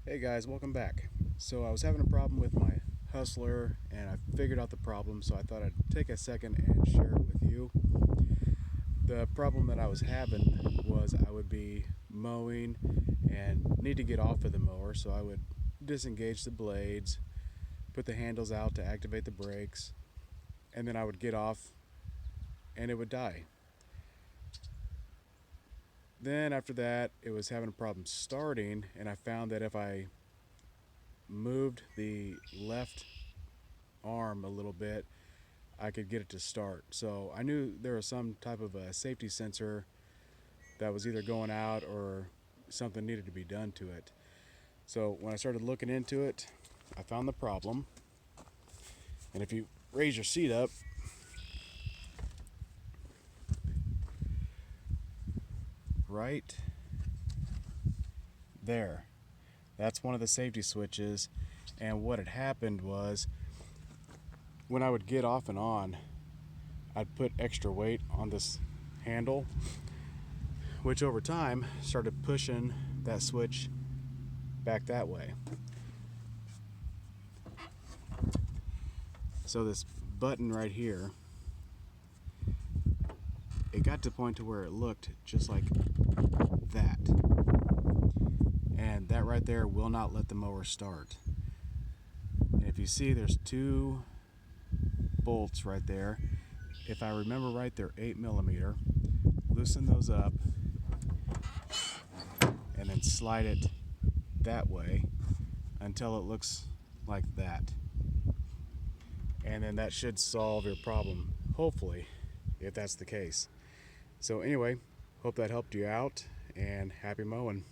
Hey guys, welcome back. So I was having a problem with my Hustler and I figured out the problem, so I thought I'd take a second and share it with you. The problem that I was having was I would be mowing and need to get off of the mower, so I would disengage the blades, put the handles out to activate the brakes, and then I would get off and it would die. Then after that, it was having a problem starting, and I found that if I moved the left arm a little bit, I could get it to start. So I knew there was some type of a safety sensor that was either going out or something needed to be done to it. So when I started looking into it, I found the problem. And if you raise your seat up, right there, that's one of the safety switches. And what had happened was when I would get off and on, I'd put extra weight on this handle, which over time started pushing that switch back that way. So this button right here, it got to the point to where it looked just like that. And that right there will not let the mower start. And if you see, there's two bolts right there. If I remember right, they're 8mm. Loosen those up and then slide it that way until it looks like that. And then that should solve your problem, hopefully, if that's the case. So anyway, hope that helped you out, and happy mowing.